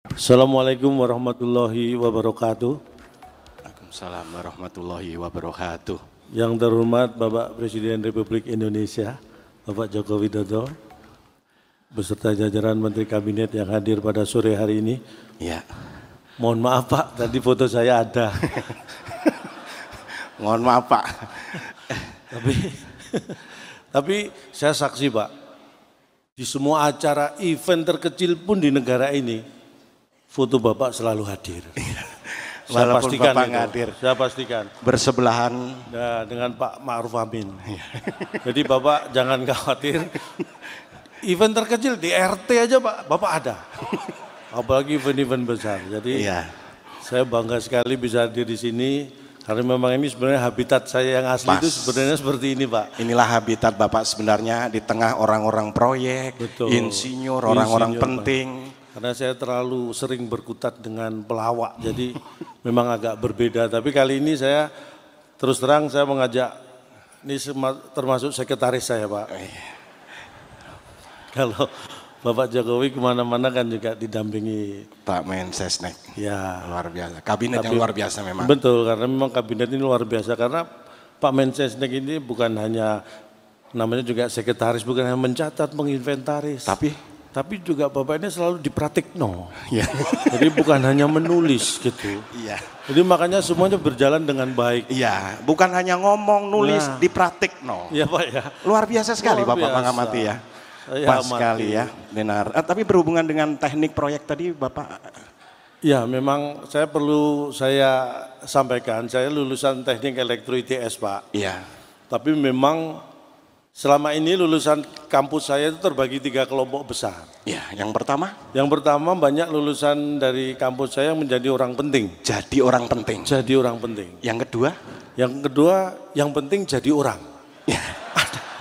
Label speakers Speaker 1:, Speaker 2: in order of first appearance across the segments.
Speaker 1: Assalamualaikum warahmatullahi wabarakatuh.
Speaker 2: Waalaikumsalam warahmatullahi wabarakatuh.
Speaker 1: Yang terhormat Bapak Presiden Republik Indonesia, Bapak Joko Widodo, beserta jajaran Menteri Kabinet yang hadir pada sore hari ini.
Speaker 2: Ya.
Speaker 1: Mohon maaf Pak, tadi foto saya ada.
Speaker 2: Mohon maaf Pak.
Speaker 1: Tapi saya saksi Pak, di semua acara event terkecil pun di negara ini, foto Bapak selalu hadir. Saya
Speaker 2: Walaupun
Speaker 1: pastikan
Speaker 2: Bapak
Speaker 1: itu,
Speaker 2: hadir.
Speaker 1: saya pastikan.
Speaker 2: Bersebelahan.
Speaker 1: Nah, dengan Pak Ma'ruf Amin. Jadi Bapak jangan khawatir. Event terkecil di RT aja Pak, Bapak ada. Apalagi event-event besar. Jadi saya bangga sekali bisa hadir di sini. Karena memang ini sebenarnya habitat saya yang asli itu sebenarnya seperti ini Pak.
Speaker 2: Inilah habitat Bapak sebenarnya di tengah orang-orang proyek, insinyur, orang-orang penting.
Speaker 1: Karena saya terlalu sering berkutat dengan pelawak, jadi memang agak berbeda. Tapi kali ini saya terus terang saya mengajak, ini termasuk sekretaris saya Pak. Kalau Bapak Jokowi kemana-mana kan juga didampingi
Speaker 2: Pak Mensesnek.
Speaker 1: Ya.
Speaker 2: Luar biasa, kabinet yang luar biasa memang.
Speaker 1: Betul, karena memang kabinet ini luar biasa. Karena Pak Mensesnek ini bukan hanya, namanya juga sekretaris, bukan hanya mencatat, menginventaris. Tapi juga Bapak ini selalu dipraktikno.
Speaker 2: Ya.
Speaker 1: Jadi bukan hanya menulis gitu.
Speaker 2: Iya.
Speaker 1: Jadi makanya semuanya berjalan dengan baik.
Speaker 2: Iya, bukan hanya ngomong, nulis, dipraktikno.
Speaker 1: Iya Pak ya.
Speaker 2: Luar biasa sekali
Speaker 1: Luar
Speaker 2: Bapak
Speaker 1: biasa.
Speaker 2: mengamati ya.
Speaker 1: Pas
Speaker 2: sekali ya, benar. Tapi berhubungan dengan teknik proyek tadi Bapak.
Speaker 1: Ya memang saya sampaikan, saya lulusan teknik elektro ITS Pak.
Speaker 2: Iya.
Speaker 1: Tapi memang selama ini lulusan kampus saya itu terbagi 3 kelompok besar.
Speaker 2: Ya, yang pertama?
Speaker 1: Yang pertama banyak lulusan dari kampus saya yang menjadi orang penting.
Speaker 2: Jadi orang penting.
Speaker 1: Jadi orang penting.
Speaker 2: Yang kedua?
Speaker 1: Yang kedua, yang penting jadi orang.
Speaker 2: Ya.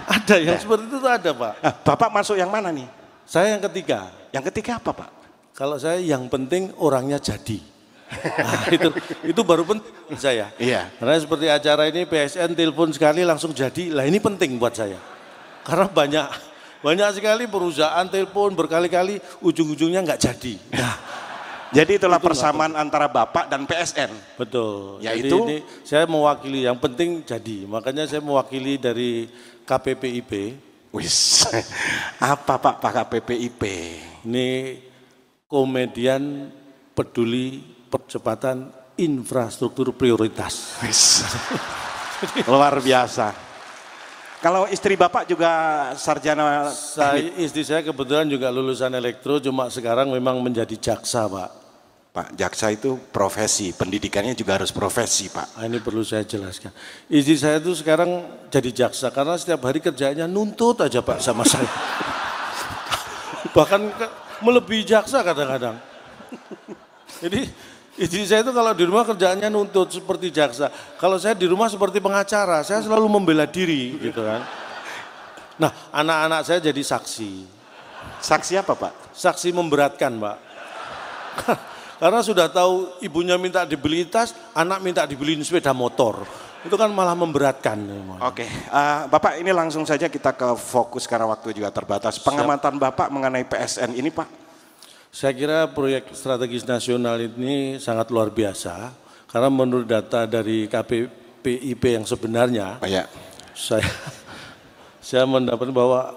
Speaker 1: Ada yang seperti itu ada Pak.
Speaker 2: Bapak masuk yang mana nih?
Speaker 1: Saya yang ketiga.
Speaker 2: Yang ketiga apa Pak?
Speaker 1: Kalau saya yang penting orangnya jadi. Nah, itu baru penting saya.
Speaker 2: Iya.
Speaker 1: Karena seperti acara ini PSN telepon sekali langsung jadi. Lah ini penting buat saya. Karena banyak sekali perusahaan telepon berkali-kali ujung-ujungnya nggak jadi. Nah,
Speaker 2: jadi itulah persamaan antara Bapak dan PSN.
Speaker 1: Betul.
Speaker 2: Yaitu
Speaker 1: jadi ini saya mewakili yang penting jadi. Makanya saya mewakili dari KPPIP.
Speaker 2: Wis. Apa Pak KPPIP?
Speaker 1: Ini komedian peduli percepatan infrastruktur prioritas.
Speaker 2: Wis. Luar biasa. Kalau istri Bapak juga sarjana
Speaker 1: Istri saya kebetulan juga lulusan elektro, cuma sekarang memang menjadi jaksa Pak.
Speaker 2: Pak, jaksa itu profesi, pendidikannya juga harus profesi Pak.
Speaker 1: Nah, ini perlu saya jelaskan. Istri saya itu sekarang jadi jaksa karena setiap hari kerjanya nuntut aja Pak sama saya. Bahkan melebihi jaksa kadang-kadang. Jadi istri saya itu kalau di rumah kerjaannya nuntut seperti jaksa. Kalau saya di rumah seperti pengacara, saya selalu membela diri gitu kan. Nah, anak-anak saya jadi saksi.
Speaker 2: Saksi apa Pak?
Speaker 1: Saksi memberatkan Pak. Karena sudah tahu ibunya minta dibeli tas, anak minta dibeliin sepeda motor. Itu kan malah memberatkan.
Speaker 2: Oke, Bapak ini langsung saja kita ke fokus karena waktu juga terbatas. Pengamatan Bapak mengenai PSN ini Pak?
Speaker 1: Saya kira proyek strategis nasional ini sangat luar biasa. Karena menurut data dari KPPIP yang sebenarnya, saya mendapat bahwa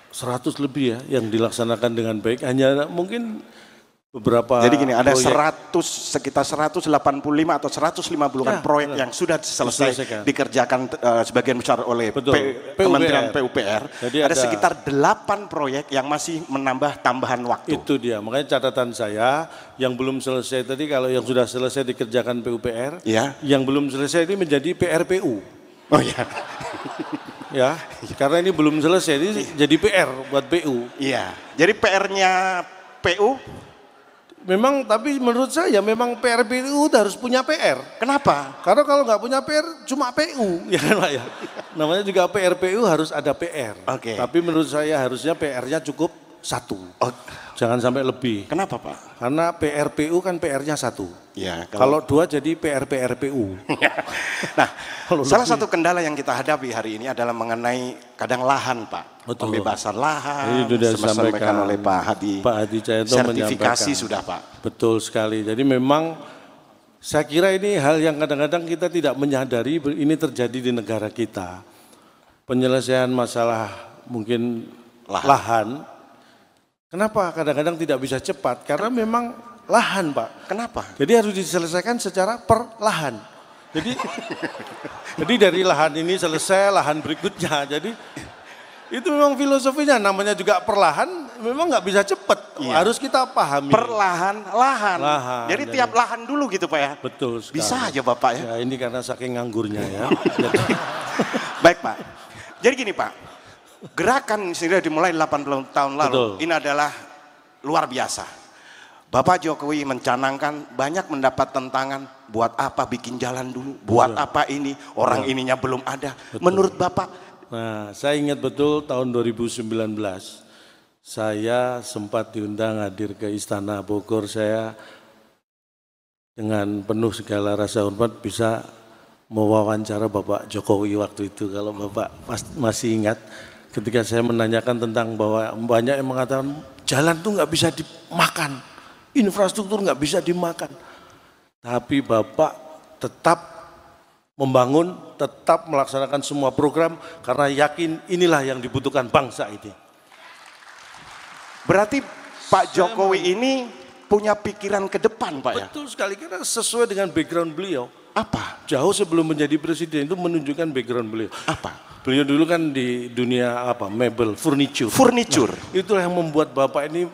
Speaker 1: 100 lebih ya yang dilaksanakan dengan baik. Hanya mungkin beberapa.
Speaker 2: Jadi gini, ada
Speaker 1: proyek,
Speaker 2: sekitar 185 atau 150 proyek yang sudah selesai dikerjakan sebagian besar oleh Kementerian PUPR. Jadi ada sekitar 8 proyek yang masih menambah tambahan waktu.
Speaker 1: Itu dia, makanya catatan saya yang belum selesai tadi, kalau yang sudah selesai dikerjakan PUPR, yang belum selesai ini menjadi PRPU.
Speaker 2: Oh iya.
Speaker 1: Ya, karena ini belum selesai, ini jadi PR buat PU.
Speaker 2: Iya, jadi PR-nya PU?
Speaker 1: Memang, tapi menurut saya memang PRPU harus punya PR.
Speaker 2: Kenapa?
Speaker 1: Karena kalau nggak punya PR cuma PU, ya kan Pak ya. Namanya juga PRPU harus ada PR.
Speaker 2: Oke.
Speaker 1: Tapi menurut saya harusnya PR-nya cukup satu.
Speaker 2: Oh.
Speaker 1: Jangan sampai lebih.
Speaker 2: Kenapa Pak?
Speaker 1: Karena PRPU kan PR-nya satu.
Speaker 2: Ya,
Speaker 1: kalau 2 jadi PRPU.
Speaker 2: Nah, salah satu kendala yang kita hadapi hari ini adalah mengenai kadang lahan Pak. Betul. Pembebasan lahan,
Speaker 1: ini sudah disampaikan
Speaker 2: oleh Pak Hadi Cahyanto, sertifikasi sudah Pak.
Speaker 1: Betul sekali. Jadi memang saya kira ini hal yang kadang-kadang kita tidak menyadari ini terjadi di negara kita. Penyelesaian masalah mungkin lahan. Kenapa kadang-kadang tidak bisa cepat? Karena memang lahan Pak.
Speaker 2: Kenapa?
Speaker 1: Jadi harus diselesaikan secara perlahan. Jadi dari lahan ini selesai, lahan berikutnya. Jadi itu memang filosofinya, namanya juga perlahan, memang nggak bisa cepat. Iya. Harus kita pahami.
Speaker 2: Perlahan-lahan. Jadi tiap lahan dulu gitu Pak ya?
Speaker 1: Betul sekali.
Speaker 2: Bisa aja Bapak ya?
Speaker 1: Ya ini karena saking nganggurnya ya.
Speaker 2: Baik Pak, jadi gini Pak, gerakan sudah dimulai 80 tahun lalu. Betul. Ini adalah luar biasa. Bapak Jokowi mencanangkan banyak mendapat tentangan, buat apa bikin jalan dulu, buat apa ini, orang ininya belum ada. Betul. Menurut Bapak?
Speaker 1: Nah, saya ingat betul tahun 2019, saya sempat diundang hadir ke Istana Bogor. Saya dengan penuh segala rasa hormat bisa mewawancara Bapak Jokowi waktu itu. Kalau Bapak masih ingat, ketika saya menanyakan tentang bahwa banyak yang mengatakan jalan tuh nggak bisa dimakan, infrastruktur nggak bisa dimakan. Tapi Bapak tetap membangun, tetap melaksanakan semua program karena yakin inilah yang dibutuhkan bangsa ini.
Speaker 2: Berarti Pak Jokowi ini punya pikiran ke depan Pak ya?
Speaker 1: Betul sekali, karena sesuai dengan background beliau.
Speaker 2: Apa?
Speaker 1: Jauh sebelum menjadi presiden itu menunjukkan background beliau.
Speaker 2: Apa?
Speaker 1: Beliau dulu kan di dunia mebel, furniture. Nah, itulah yang membuat Bapak ini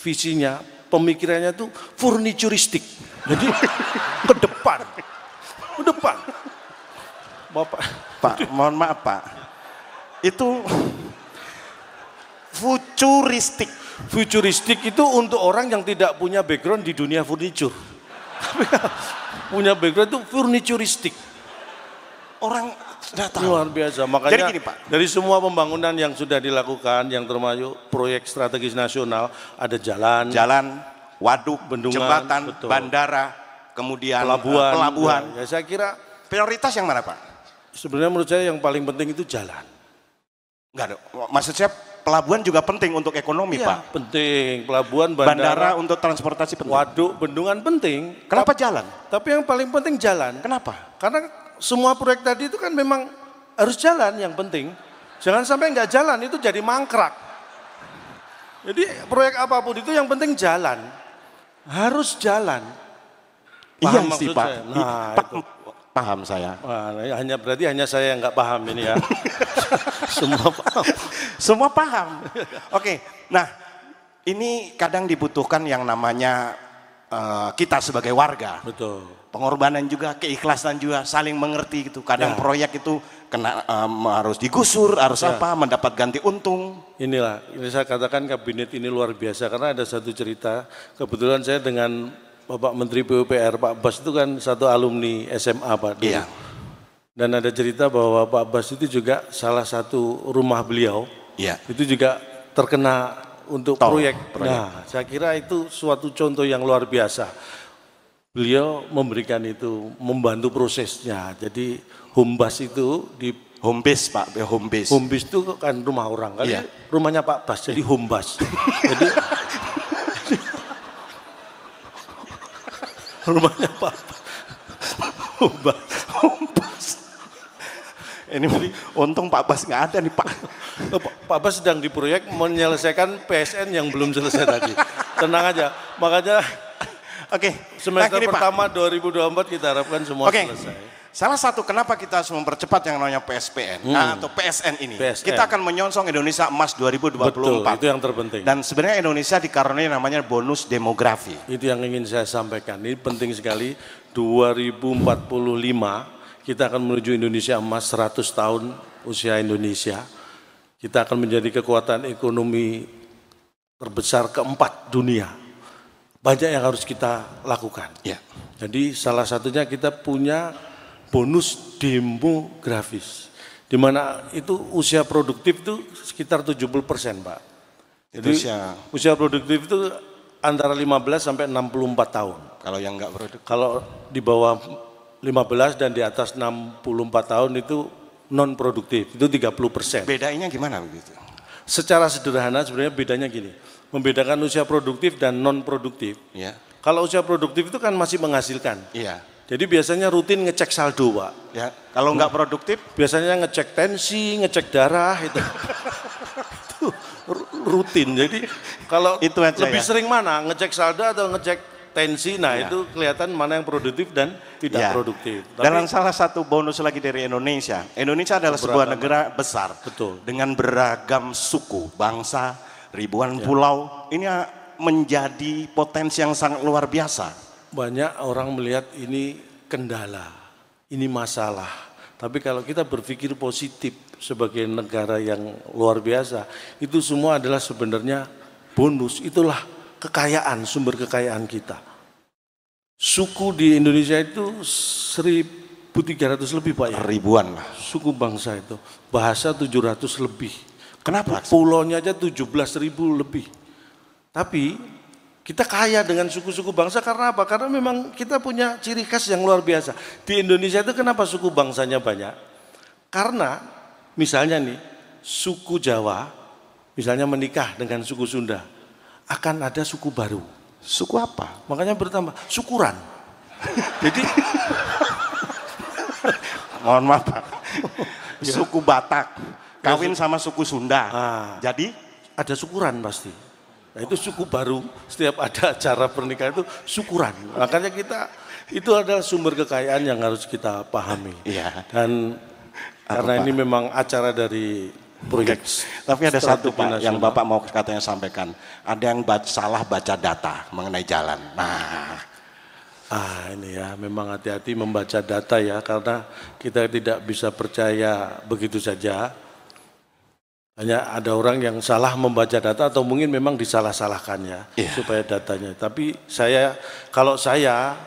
Speaker 1: visinya, pemikirannya tuh furnituristik. Jadi ke depan.
Speaker 2: Pak, mohon maaf Pak, itu futuristik.
Speaker 1: Futuristik itu untuk orang yang tidak punya background di dunia furniture. Punya background itu furnituristik.
Speaker 2: Orang sudah tahu.
Speaker 1: Luar biasa. Makanya jadi gini, Pak, dari semua pembangunan yang sudah dilakukan, yang termasuk proyek strategis nasional, ada jalan,
Speaker 2: waduk, bendungan, jembatan, betul, bandara, kemudian pelabuhan.
Speaker 1: Ya, saya kira
Speaker 2: prioritas yang mana Pak?
Speaker 1: Sebenarnya menurut saya yang paling penting itu jalan.
Speaker 2: Enggak dong, maksud saya pelabuhan juga penting untuk ekonomi Pak.
Speaker 1: Penting, pelabuhan,
Speaker 2: bandara untuk transportasi penting.
Speaker 1: Waduk, bendungan penting.
Speaker 2: Kenapa jalan?
Speaker 1: Tapi yang paling penting jalan.
Speaker 2: Kenapa?
Speaker 1: Karena semua proyek tadi itu kan memang harus jalan yang penting. Jangan sampai nggak jalan itu jadi mangkrak. Jadi proyek apapun itu yang penting jalan. Harus jalan.
Speaker 2: Paham sih Pak. Nah, Pak, paham saya.
Speaker 1: Wah, berarti hanya saya yang nggak paham ini ya. Semua paham.
Speaker 2: Semua paham. Oke, nah ini kadang dibutuhkan yang namanya kita sebagai warga.
Speaker 1: Betul.
Speaker 2: Pengorbanan juga, keikhlasan juga, saling mengerti gitu. Kadang proyek itu kena harus digusur, harus mendapat ganti untung.
Speaker 1: Inilah, ini saya katakan kabinet ini luar biasa karena ada satu cerita. Kebetulan saya dengan Bapak Menteri PUPR, Pak Bas itu kan satu alumni SMA Pak. Iya. Dan ada cerita bahwa Pak Bas itu juga salah satu rumah beliau, itu juga terkena untuk proyek. Nah, saya kira itu suatu contoh yang luar biasa. Beliau memberikan itu, membantu prosesnya. Jadi Humbas itu di
Speaker 2: Hombes Pak, Hombes.
Speaker 1: Hombes itu kan rumah orang, kali rumahnya Pak Bas, jadi Humbas. Jadi rumahnya Pak
Speaker 2: Humbas. Ini untung Pak Bas nggak ada nih Pak.
Speaker 1: Pak Bas sedang di proyek menyelesaikan PSN yang belum selesai tadi. Tenang aja, makanya semester pertama Pak, 2024 kita harapkan semua selesai.
Speaker 2: Salah satu kenapa kita harus mempercepat yang namanya PSPN atau PSN ini. Kita akan menyongsong Indonesia Emas 2024.
Speaker 1: Betul, itu yang terpenting.
Speaker 2: Dan sebenarnya Indonesia dikaruniai namanya bonus demografi.
Speaker 1: Itu yang ingin saya sampaikan. Ini penting sekali. 2045 kita akan menuju Indonesia Emas 100 tahun usia Indonesia. Kita akan menjadi kekuatan ekonomi terbesar keempat dunia. Banyak yang harus kita lakukan.
Speaker 2: Ya.
Speaker 1: Jadi salah satunya kita punya bonus demografis, di mana itu usia produktif itu sekitar 70% Pak. Jadi usia produktif itu antara 15 sampai 64 tahun.
Speaker 2: Kalau yang enggak produktif?
Speaker 1: Kalau di bawah 15 dan di atas 64 tahun itu non produktif, itu 30%.
Speaker 2: Bedanya gimana begitu?
Speaker 1: Secara sederhana sebenarnya bedanya gini, membedakan usia produktif dan non produktif.
Speaker 2: Ya.
Speaker 1: Kalau usia produktif itu kan masih menghasilkan.
Speaker 2: Iya.
Speaker 1: Jadi biasanya rutin ngecek saldo, Pak.
Speaker 2: Ya. Kalau nggak produktif?
Speaker 1: Biasanya ngecek tensi, ngecek darah itu. Itu rutin. Jadi kalau
Speaker 2: itu aja
Speaker 1: lebih sering mana, ngecek saldo atau ngecek tensi, nah itu kelihatan mana yang produktif dan tidak produktif.
Speaker 2: Tapi, dan salah satu bonus lagi dari Indonesia, Indonesia adalah sebuah negara besar,
Speaker 1: betul,
Speaker 2: dengan beragam suku, bangsa, ribuan pulau. Ini menjadi potensi yang sangat luar biasa.
Speaker 1: Banyak orang melihat ini kendala, ini masalah. Tapi kalau kita berpikir positif sebagai negara yang luar biasa, itu semua adalah sebenarnya bonus. Itulah kekayaan, sumber kekayaan kita. Suku di Indonesia itu 1.300 lebih, Pak, ya?
Speaker 2: Ribuan lah.
Speaker 1: Suku bangsa itu. Bahasa 700 lebih.
Speaker 2: Kenapa?
Speaker 1: Pulaunya aja 17.000 lebih. Tapi kita kaya dengan suku-suku bangsa karena apa? Karena memang kita punya ciri khas yang luar biasa. Di Indonesia itu kenapa suku bangsanya banyak? Karena misalnya nih, suku Jawa misalnya menikah dengan suku Sunda, akan ada suku baru.
Speaker 2: Suku apa?
Speaker 1: Makanya bertambah, syukuran. Jadi,
Speaker 2: mohon maaf Pak, suku Batak kawin sama suku Sunda. Jadi
Speaker 1: ada syukuran pasti. Nah itu suku baru, setiap ada acara pernikahan itu syukuran. Makanya itu adalah sumber kekayaan yang harus kita pahami.
Speaker 2: Iya.
Speaker 1: Dan karena ini memang acara dari proyek.
Speaker 2: Tapi ada satu Pak yang Bapak mau katanya sampaikan. Ada yang salah baca data mengenai jalan.
Speaker 1: Ini ya memang hati-hati membaca data ya, karena kita tidak bisa percaya begitu saja. Hanya ada orang yang salah membaca data atau mungkin memang disalah-salahkan ya, supaya datanya. Tapi kalau saya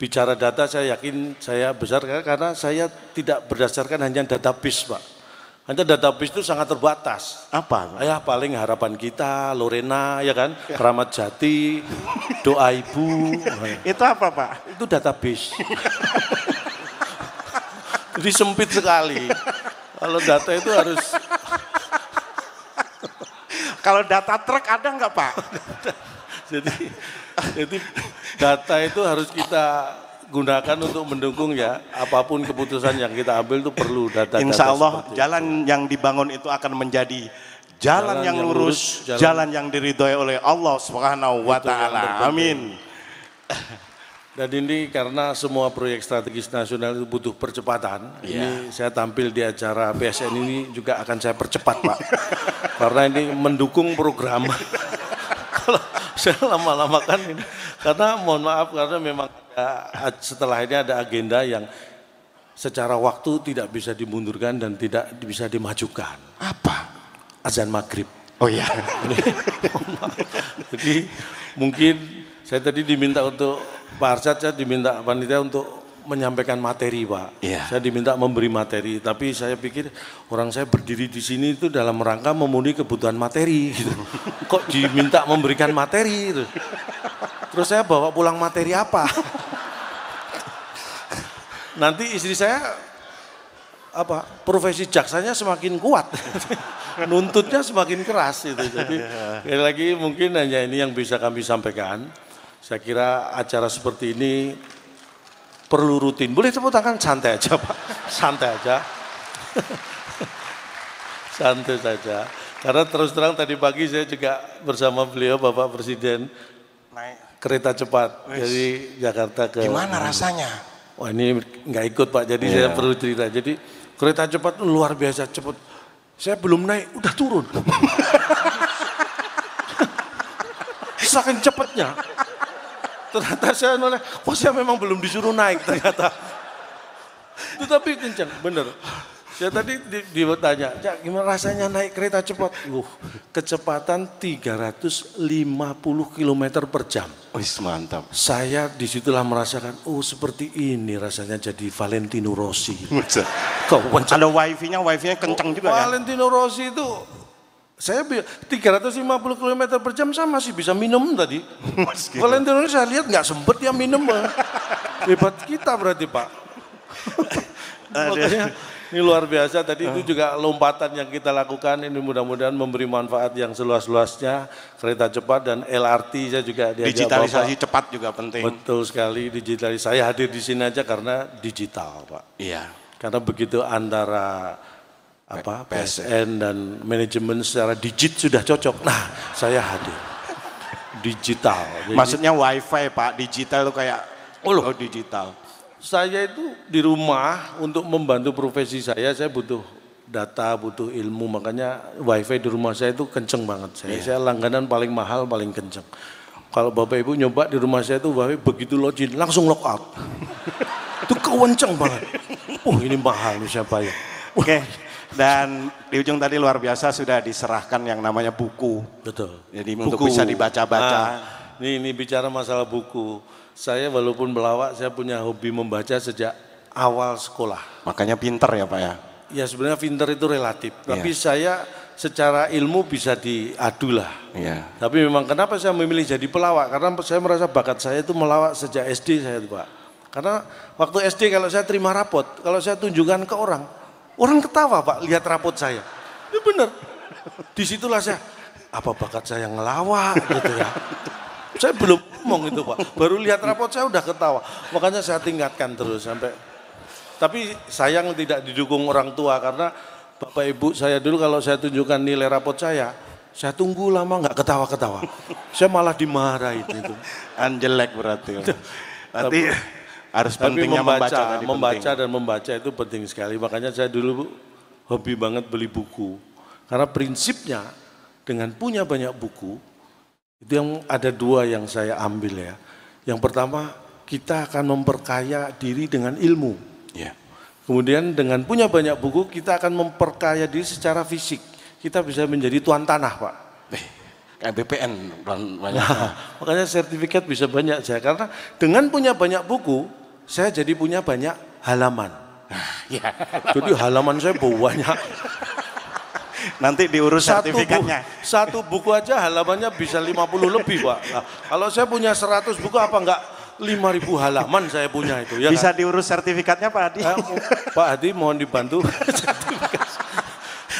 Speaker 1: bicara data, saya yakin saya besar karena saya tidak berdasarkan hanya database, Pak. Hanya database itu sangat terbatas.
Speaker 2: Apa?
Speaker 1: Ya paling harapan kita, Lorena, ya kan, Keramat Jati, Doa Ibu.
Speaker 2: Itu apa Pak?
Speaker 1: Itu database. Jadi sempit sekali. Kalau data itu harus.
Speaker 2: Kalau data truk ada nggak Pak?
Speaker 1: jadi data itu harus kita gunakan untuk mendukung ya, apapun keputusan yang kita ambil itu perlu data-data.
Speaker 2: Insya Allah jalan yang dibangun itu akan menjadi jalan yang lurus, jalan yang diridhoi oleh Allah Subhanahu wa Ta'ala. Amin.
Speaker 1: Dan ini karena semua proyek strategis nasional itu butuh percepatan. Ini saya tampil di acara PSN ini juga akan saya percepat, Pak. Karena ini mendukung program. Kalau saya lama-lamakan ini, karena mohon maaf karena memang setelah ini ada agenda yang secara waktu tidak bisa dimundurkan dan tidak bisa dimajukan.
Speaker 2: Apa?
Speaker 1: Azan maghrib.
Speaker 2: Oh iya.
Speaker 1: Jadi mungkin saya tadi diminta untuk Pak Arsyad, saya diminta panitia untuk menyampaikan materi, Pak. Saya diminta memberi materi, tapi saya pikir orang saya berdiri di sini itu dalam rangka memenuhi kebutuhan materi. Gitu. Kok diminta memberikan materi? Gitu. Terus saya bawa pulang materi apa? Nanti istri saya profesi jaksanya semakin kuat, nuntutnya semakin keras itu. Jadi sekali lagi mungkin hanya ini yang bisa kami sampaikan. Saya kira acara seperti ini perlu rutin. Boleh tepuk tangan, santai aja Pak, santai aja, santai saja. Karena terus terang tadi pagi saya juga bersama beliau Bapak Presiden naik kereta cepat dari Jakarta ke.
Speaker 2: Gimana rasanya?
Speaker 1: Wah ini nggak ikut Pak, jadi saya perlu cerita. Jadi kereta cepat luar biasa cepat. Saya belum naik, udah turun. Saking cepatnya. Ternyata saya noleh, saya memang belum disuruh naik ternyata. Tetapi kencang, bener. Saya tadi ditanya, Cak gimana rasanya naik kereta cepat? Kecepatan 350 km per jam.
Speaker 2: Mantap.
Speaker 1: Saya disitulah merasakan, seperti ini rasanya jadi Valentino Rossi.
Speaker 2: Ada wifi-nya kencang juga
Speaker 1: Valentino Rossi itu Saya 350 km per jam saya masih bisa minum tadi. Valentino saya lihat nggak sempet ya minum. Hebat kita berarti Pak. Makanya ini luar biasa tadi itu juga lompatan yang kita lakukan ini mudah-mudahan memberi manfaat yang seluas-luasnya. Kereta cepat dan LRT saya juga diajak
Speaker 2: digitalisasi
Speaker 1: Bapak.
Speaker 2: cepat juga penting.
Speaker 1: Betul sekali digitalisasi. Saya hadir di sini aja karena digital Pak.
Speaker 2: Iya.
Speaker 1: Karena begitu antara PSN dan manajemen secara digit sudah cocok. Nah, saya hadir. Digital.
Speaker 2: Jadi, maksudnya wifi Pak, digital itu kayak digital.
Speaker 1: Saya itu di rumah untuk membantu profesi saya butuh data, butuh ilmu. Makanya wifi di rumah saya itu kenceng banget. Saya langganan paling mahal, paling kenceng. Kalau Bapak Ibu nyoba di rumah saya itu wifi begitu login langsung lock out. Itu kenceng banget. Ini mahal nih siapa ya.
Speaker 2: Oke. Dan di ujung tadi luar biasa sudah diserahkan yang namanya buku.
Speaker 1: Betul.
Speaker 2: Jadi untuk bisa dibaca-baca.
Speaker 1: Ini bicara masalah buku. Saya walaupun pelawak, saya punya hobi membaca sejak awal sekolah.
Speaker 2: Makanya pinter ya Pak ya?
Speaker 1: Ya sebenarnya pinter itu relatif. Tapi saya secara ilmu bisa diadu lah. Tapi memang kenapa saya memilih jadi pelawak? Karena saya merasa bakat saya itu melawak sejak SD saya itu Pak. Karena waktu SD kalau saya terima rapot, kalau saya tunjukkan ke orang ketawa Pak, lihat rapot saya. Itu benar. Disitulah saya, apa bakat saya ngelawak gitu ya. Saya belum ngomong itu Pak, baru lihat rapot saya udah ketawa. Makanya saya tingkatkan terus sampai. Tapi sayang tidak didukung orang tua karena Bapak Ibu saya dulu kalau saya tunjukkan nilai rapot saya tunggu lama nggak ketawa-ketawa. Saya malah dimarahin itu.
Speaker 2: Jelek berarti. Nanti harus pentingnya
Speaker 1: membaca dan membaca itu penting sekali. Makanya saya dulu hobi banget beli buku. Karena prinsipnya dengan punya banyak buku, itu yang ada dua yang saya ambil ya. Yang pertama, kita akan memperkaya diri dengan ilmu. Kemudian dengan punya banyak buku, kita akan memperkaya diri secara fisik. Kita bisa menjadi tuan tanah Pak.
Speaker 2: Kayak BPN.
Speaker 1: Makanya sertifikat bisa banyak saya. Karena dengan punya banyak buku, saya jadi punya banyak halaman. Jadi halaman saya banyak.
Speaker 2: Nanti diurus sertifikatnya.
Speaker 1: Satu buku aja halamannya bisa 50 lebih Pak. Nah, kalau saya punya 100 buku apa enggak 5.000 halaman saya punya itu. Ya
Speaker 2: bisa
Speaker 1: kan?
Speaker 2: Diurus sertifikatnya Pak Hadi.
Speaker 1: Pak Hadi mohon dibantu.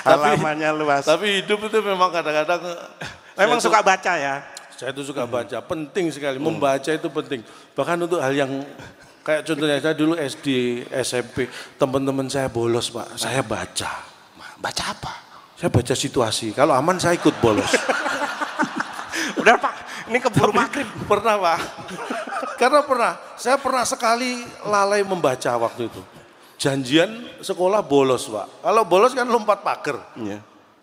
Speaker 2: Halamannya luas.
Speaker 1: Tapi hidup itu memang kadang-kadang.
Speaker 2: Memang suka baca ya?
Speaker 1: Saya itu suka baca, penting sekali. Membaca itu penting. Bahkan untuk hal yang kayak contohnya saya dulu SD, SMP, teman-teman saya bolos Pak, saya baca.
Speaker 2: Baca apa?
Speaker 1: Saya baca situasi, kalau aman saya ikut bolos.
Speaker 2: Udah Pak, ini keburu maghrib.
Speaker 1: Pernah Pak, karena saya pernah sekali lalai membaca waktu itu. Janjian sekolah bolos Pak, kalau bolos kan lompat pagar.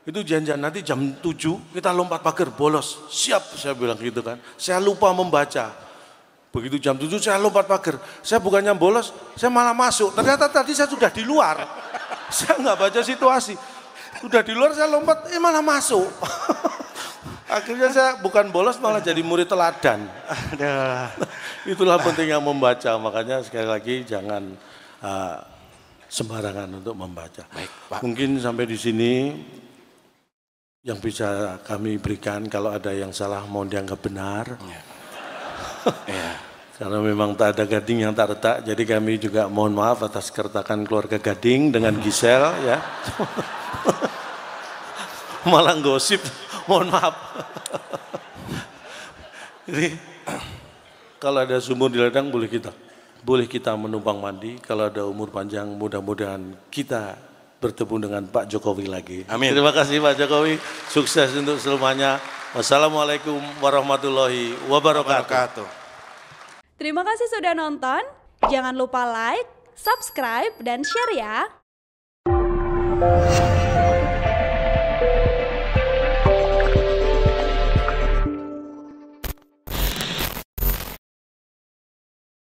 Speaker 1: Itu janjian nanti jam 7 kita lompat pagar bolos, siap saya bilang gitu kan. Saya lupa membaca, begitu jam 7 saya lompat pagar, saya bukannya bolos, saya malah masuk. Ternyata tadi saya sudah di luar, saya nggak baca situasi. Udah di luar saya lompat, malah masuk. Akhirnya saya bukan bolos malah jadi murid teladan. Itulah pentingnya membaca, makanya sekali lagi jangan sembarangan untuk membaca.
Speaker 2: Baik, Pak.
Speaker 1: Mungkin sampai di sini yang bisa kami berikan. Kalau ada yang salah mohon dianggap benar. Karena memang tak ada gading yang tak retak, jadi kami juga mohon maaf atas keretakan keluarga Gading dengan Gisel ya. Malah gosip, mohon maaf. Jadi kalau ada sumur di ladang boleh kita menumpang mandi. Kalau ada umur panjang mudah-mudahan kita bertemu dengan Pak Jokowi lagi.
Speaker 2: Amin.
Speaker 1: Terima kasih Pak Jokowi, sukses untuk selamanya. Wassalamualaikum warahmatullahi wabarakatuh.
Speaker 3: Terima kasih sudah nonton. Jangan lupa like, subscribe, dan share ya.